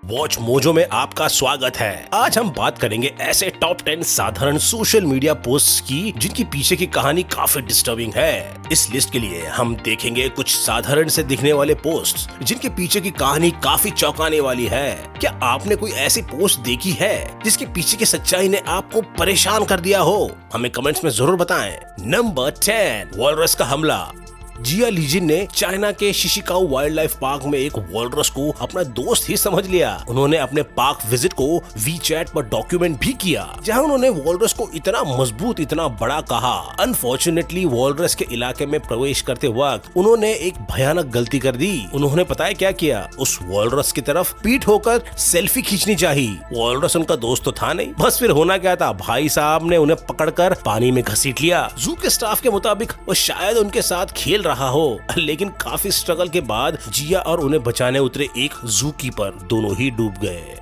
Watch mojo में आपका स्वागत है। आज हम बात करेंगे ऐसे टॉप 10 साधारण सोशल मीडिया पोस्ट्स की जिनकी पीछे की कहानी काफी डिस्टर्बिंग है। इस लिस्ट के लिए हम देखेंगे कुछ साधारण से दिखने वाले पोस्ट्स जिनके पीछे की कहानी काफी चौंकाने वाली है। क्या आपने कोई ऐसी पोस्ट देखी है जिसके पीछे की सच्चाई ने आपको परेशान कर दिया हो? हमें कमेंट्स में जरूर बताएं। नंबर 10, वॉलरस का हमला। जिया लीजिन ने चाइना के शिशिकाओ वाइल्ड लाइफ पार्क में एक वॉलरस को अपना दोस्त ही समझ लिया। उन्होंने अपने पार्क विजिट को वीचैट पर डॉक्यूमेंट भी किया, जहां उन्होंने वॉलरस को इतना मजबूत, इतना बड़ा कहा। अनफॉर्चुनेटली वॉलरस के इलाके में प्रवेश करते वक्त उन्होंने एक भयानक गलती कर दी। उन्होंने पता है क्या किया? उस वॉलरस की तरफ पीठ होकर सेल्फी खींचनी चाहिए। वॉलरस उनका दोस्त तो था नहीं। बस फिर होना क्या था, भाई साहब ने उन्हें पकड़कर पानी में घसीट लिया। जू के स्टाफ के मुताबिक वो शायद उनके साथ खेल रहा हो, लेकिन काफी स्ट्रगल के बाद जिया और उन्हें बचाने उतरे एक जू कीपर दोनों ही डूब गए।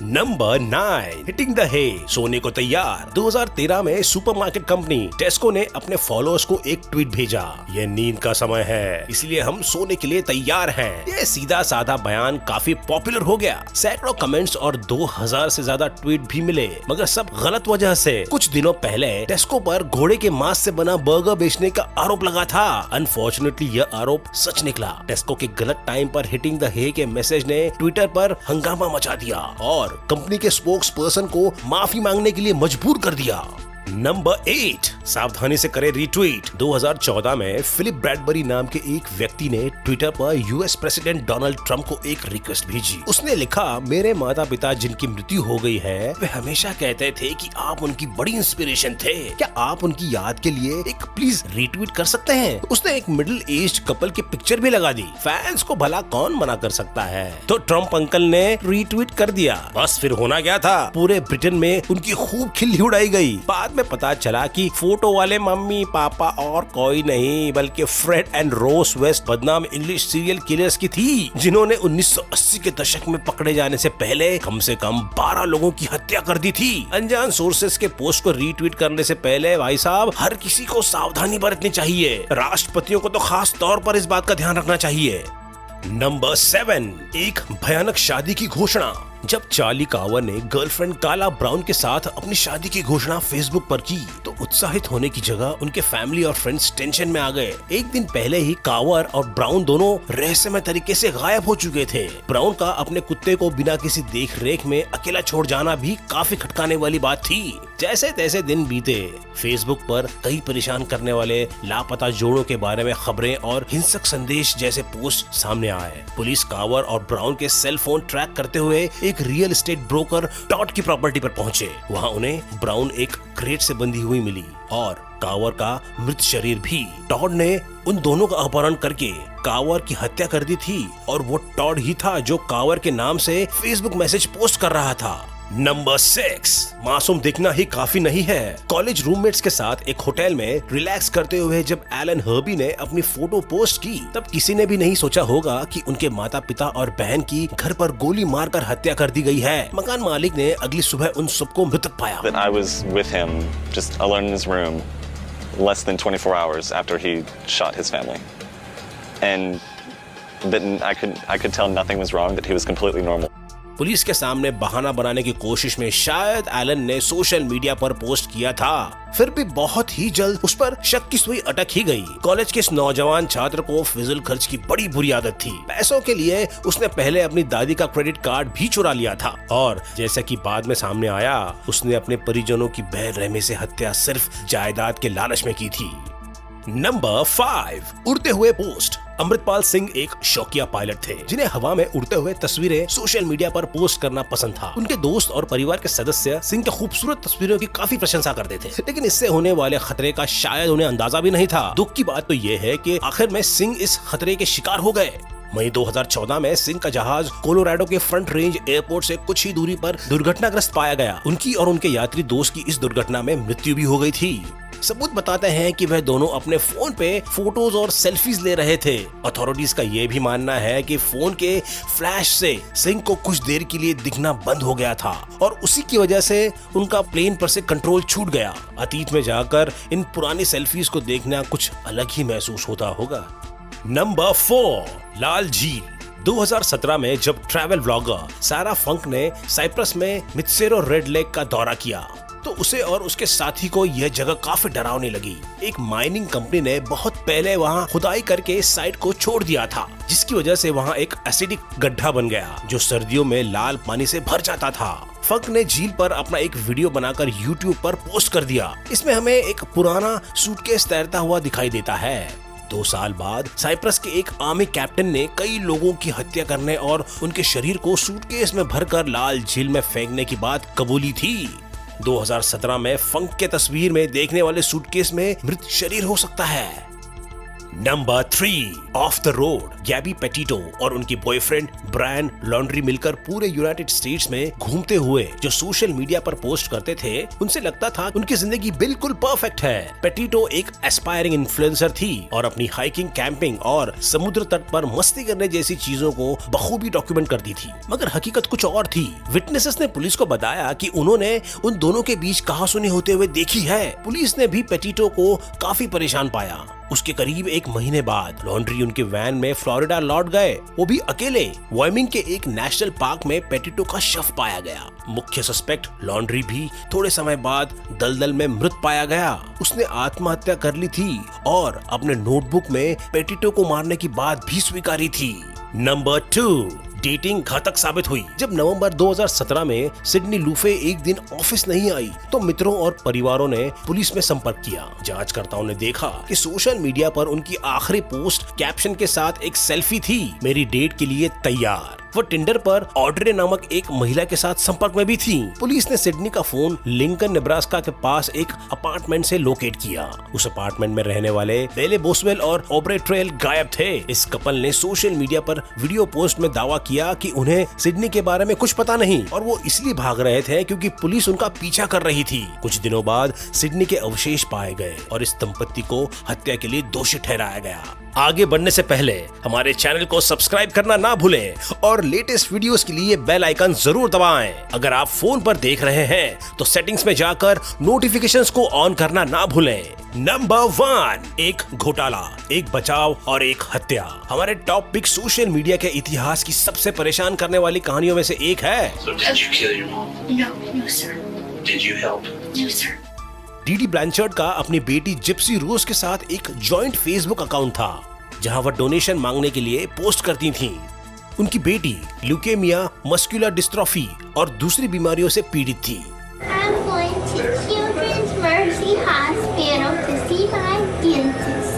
नंबर 9, हिटिंग द हे, सोने को तैयार। 2013 में सुपरमार्केट कंपनी टेस्को ने अपने फॉलोअर्स को एक ट्वीट भेजा, ये नींद का समय है, इसलिए हम सोने के लिए तैयार हैं। ये सीधा साधा बयान काफी पॉपुलर हो गया। सैकड़ों कमेंट्स और 2000 से ज्यादा ट्वीट भी मिले, मगर सब गलत वजह से। कुछ दिनों पहले टेस्को पर घोड़े के मांस से बना बर्गर बेचने का आरोप लगा था। अनफॉर्चुनेटली यह आरोप सच निकला। टेस्को के गलत टाइम पर हिटिंग द हे के मैसेज ने ट्विटर पर हंगामा मचा दिया और कंपनी के स्पोक्स पर्सन को माफी मांगने के लिए मजबूर कर दिया। नंबर 8, सावधानी से करें रीट्वीट। 2014 में फिलिप ब्रैडबरी नाम के एक व्यक्ति ने ट्विटर पर यूएस प्रेसिडेंट डोनाल्ड ट्रंप को एक रिक्वेस्ट भेजी। उसने लिखा, मेरे माता पिता जिनकी मृत्यु हो गई है वे हमेशा कहते थे कि आप उनकी बड़ी इंस्पिरेशन थे। क्या आप उनकी याद के लिए एक प्लीज रीट्वीट कर सकते हैं? उसने एक मिडिल एज्ड कपल की पिक्चर भी लगा दी। फैंस को भला कौन मना कर सकता है? तो ट्रंप अंकल ने रीट्वीट कर दिया। बस फिर होना क्या था, पूरे ब्रिटेन में उनकी खूब खिल्ली उड़ाई गई। बाद में पता चला कि फोटो वाले मम्मी पापा और कोई नहीं बल्कि फ्रेड एंड रोज वेस्ट बदनाम इंग्लिश सीरियल किलर्स की थी, जिन्होंने 1980 के दशक में पकड़े जाने से पहले कम से कम 12 लोगों की हत्या कर दी थी। अनजान सोर्सेस के पोस्ट को रीट्वीट करने से पहले भाई साहब हर किसी को सावधानी बरतनी चाहिए। राष्ट्रपतियों को तो खास तौर पर इस बात का ध्यान रखना चाहिए। नंबर 7, एक भयानक शादी की घोषणा। जब चार्ली कावर ने गर्लफ्रेंड काला ब्राउन के साथ अपनी शादी की घोषणा फेसबुक पर की तो उत्साहित होने की जगह उनके फैमिली और फ्रेंड्स टेंशन में आ गए। एक दिन पहले ही कावर और ब्राउन दोनों रहस्यमय तरीके से गायब हो चुके थे। ब्राउन का अपने कुत्ते को बिना किसी देख रेख में अकेला छोड़ जाना भी काफी खटकाने वाली बात थी। जैसे तैसे दिन बीते, फेसबुक पर कई परेशान करने वाले लापता जोड़ों के बारे में खबरें और हिंसक संदेश जैसे पोस्ट सामने आए। पुलिस कावर और ब्राउन के सेल फोन ट्रैक करते हुए एक रियल एस्टेट ब्रोकर टॉड की प्रॉपर्टी पर पहुंचे। वहां उन्हें ब्राउन एक क्रेट से बंधी हुई मिली और कावर का मृत शरीर भी। टॉड ने उन दोनों का अपहरण करके कावर की हत्या कर दी थी और वो टॉड ही था जो कावर के नाम से फेसबुक मैसेज पोस्ट कर रहा था। नंबर 6, मासूम दिखना ही काफी नहीं है। कॉलेज रूममेट्स के साथ एक होटल में रिलैक्स करते हुए जब एलन हर्बी ने अपनी फोटो पोस्ट की तब किसी ने भी नहीं सोचा होगा कि उनके माता पिता और बहन की घर पर गोली मारकर हत्या कर दी गई है। मकान मालिक ने अगली सुबह उन सबको मृतक पाया। I was with him just alone in his room less than 24 hours after he shot his family. And then I could tell nothing was wrong, that he was completely normal. Police के सामने बहाना बनाने की कोशिश में शायद Elon ने social media पर पोस्ट किया था। फिर भी बहुत ही जल्द उस पर शक की सुई अटक ही गई। कॉलेज के इस नौजवान छात्र को फिजूल खर्च की बड़ी बुरी आदत थी। पैसों के लिए उसने पहले अपनी दादी का क्रेडिट कार्ड भी चुरा लिया था और जैसा कि बाद में सामने आया, उसने अपने परिजनों की बेरहमी से हत्या सिर्फ जायदाद के लालच में की थी। नंबर 5, उड़ते हुए पोस्ट। अमृतपाल सिंह एक शौकिया पायलट थे जिन्हें हवा में उड़ते हुए तस्वीरें सोशल मीडिया पर पोस्ट करना पसंद था। उनके दोस्त और परिवार के सदस्य सिंह के खूबसूरत तस्वीरों की काफी प्रशंसा करते थे, लेकिन इससे होने वाले खतरे का शायद उन्हें अंदाजा भी नहीं था। दुख की बात तो ये है कि आखिर में सिंह इस खतरे के शिकार हो गए। मई 2014 में सिंह का जहाज कोलोराडो के फ्रंट रेंज एयरपोर्ट से कुछ ही दूरी पर दुर्घटनाग्रस्त पाया गया। उनकी और उनके यात्री दोस्त की इस दुर्घटना में मृत्यु भी हो गई थी। सबूत बताते हैं कि वह दोनों अपने फोन पे फोटोज और सेल्फीज ले रहे थे। अथॉरिटीज का यह भी मानना है कि फोन के फ्लैश से सिंह को कुछ देर के लिए दिखना बंद हो गया था और उसी की वजह से उनका प्लेन पर से कंट्रोल छूट गया। अतीत में जाकर इन पुरानी सेल्फीज को देखना कुछ अलग ही महसूस होता होगा। नंबर 4, लाल झील। 2017 में जब ट्रैवल व्लॉगर सारा फंक ने साइप्रस में मित्सेरो रेड लेक का दौरा किया तो उसे और उसके साथी को यह जगह काफी डरावनी लगी। एक माइनिंग कंपनी ने बहुत पहले वहां खुदाई करके इस साइट को छोड़ दिया था, जिसकी वजह से वहां एक एसिडिक गड्ढा बन गया जो सर्दियों में लाल पानी से भर जाता था। फंक ने झील पर अपना एक वीडियो बनाकर YouTube पर पोस्ट कर दिया। इसमें हमें एक पुराना सूटकेस तैरता हुआ दिखाई देता है। 2 साल बाद साइप्रस के एक आर्मी कैप्टन ने कई लोगों की हत्या करने और उनके शरीर को सूटकेस में भरकर लाल झील में फेंकने की बात कबूली थी। 2017 में फंक के तस्वीर में देखने वाले सूटकेस में मृत शरीर हो सकता है। Number 3, off the road. Gabby Petito और उनकी बॉयफ्रेंड ब्रायन लॉन्ड्री मिलकर पूरे यूनाइटेड स्टेट्स में घूमते हुए जो सोशल मीडिया पर पोस्ट करते थे, उनसे लगता था उनकी जिंदगी बिल्कुल परफेक्ट है। पेटिटो एक एस्पायरिंग इन्फ्लुएंसर थी और अपनी हाइकिंग, कैंपिंग और समुद्र तट पर मस्ती करने जैसी चीजों को बखूबी डॉक्यूमेंट करती थी। मगर हकीकत कुछ और थी। विटनेसेस ने पुलिस को बताया कि उन्होंने उन दोनों के बीच कहासुनी होते हुए देखी है। पुलिस ने भी पेटिटो को काफी परेशान पाया। उसके करीब 1 महीने बाद लॉन्ड्री उनके वैन में फ्लोरिडा लौट गए, वो भी अकेले। वायमिंग के एक नेशनल पार्क में पेटिटो का शव पाया गया। मुख्य सस्पेक्ट लॉन्ड्री भी थोड़े समय बाद दलदल में मृत पाया गया। उसने आत्महत्या कर ली थी और अपने नोटबुक में पेटिटो को मारने की बात भी स्वीकारी थी। नंबर 2, डेटिंग घातक साबित हुई। जब नवंबर 2017 में सिडनी लूफे एक दिन ऑफिस नहीं आई तो मित्रों और परिवारों ने पुलिस में संपर्क किया। जांचकर्ताओं ने देखा कि सोशल मीडिया पर उनकी आखिरी पोस्ट कैप्शन के साथ एक सेल्फी थी, मेरी डेट के लिए तैयार। वो टिंडर पर ऑड्रे नामक एक महिला के साथ संपर्क में भी थी। पुलिस ने सिडनी का फोन लिंकन नेब्रास्का के पास एक अपार्टमेंट से लोकेट किया। उस अपार्टमेंट में रहने वाले बेले बोसवेल और ऑब्रे ट्रेल गायब थे। इस कपल ने सोशल मीडिया पर वीडियो पोस्ट में दावा किया कि उन्हें सिडनी के बारे में कुछ पता नहीं और वो इसलिए भाग रहे थे क्योंकि पुलिस उनका पीछा कर रही थी। कुछ दिनों बाद सिडनी के अवशेष पाए गए और इस दंपत्ति को हत्या के लिए दोषी ठहराया गया। आगे बढ़ने से पहले हमारे चैनल को सब्सक्राइब करना ना भूलें और लेटेस्ट वीडियोस के लिए बेल आइकन जरूर दबाएं। अगर आप फोन पर देख रहे हैं तो सेटिंग्स में जाकर नोटिफिकेशंस को ऑन करना ना भूलें। नंबर 1, एक घोटाला, एक बचाव और एक हत्या। हमारे टॉप पिक सोशल मीडिया के इतिहास की सबसे परेशान करने वाली कहानियों में से एक है। So did you kill your mom? No, sir. Did you help? No, sir. DD Blanchard का अपनी बेटी जिप्सी रोज के साथ एक जॉइंट फेसबुक अकाउंट था जहां वह डोनेशन मांगने के लिए पोस्ट करती थीं। उनकी बेटी ल्यूकेमिया, मस्कुलर डिस्ट्रॉफी और दूसरी बीमारियों से पीड़ित थी। I'm going to Children's Mercy Hospital to see my dentist.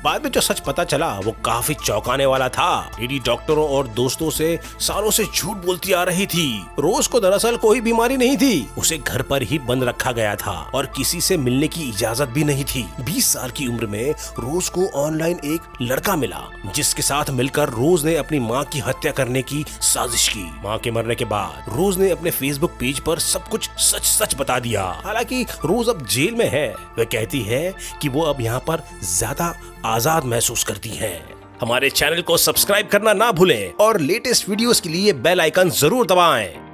बाद में जो सच पता चला वो काफी चौंकाने वाला था। डीडी डॉक्टरों और दोस्तों से सालों से झूठ बोलती आ रही थी। रोज को दरअसल कोई बीमारी नहीं थी, उसे घर पर ही बंद रखा गया था और किसी से मिलने की इजाजत भी नहीं थी। 20 साल की उम्र में रोज को ऑनलाइन एक लड़का मिला जिसके साथ मिलकर रोज ने अपनी माँ की हत्या करने की साजिश की। माँ के मरने के बाद रोज ने अपने फेसबुक पेज पर सब कुछ सच बता दिया। हालांकि रोज अब जेल में है। वह कहती है कि वो अब यहाँ पर ज्यादा आजाद महसूस करती हैं। हमारे चैनल को सब्सक्राइब करना ना भूलें और लेटेस्ट वीडियोस के लिए बेल आइकन जरूर दबाएं।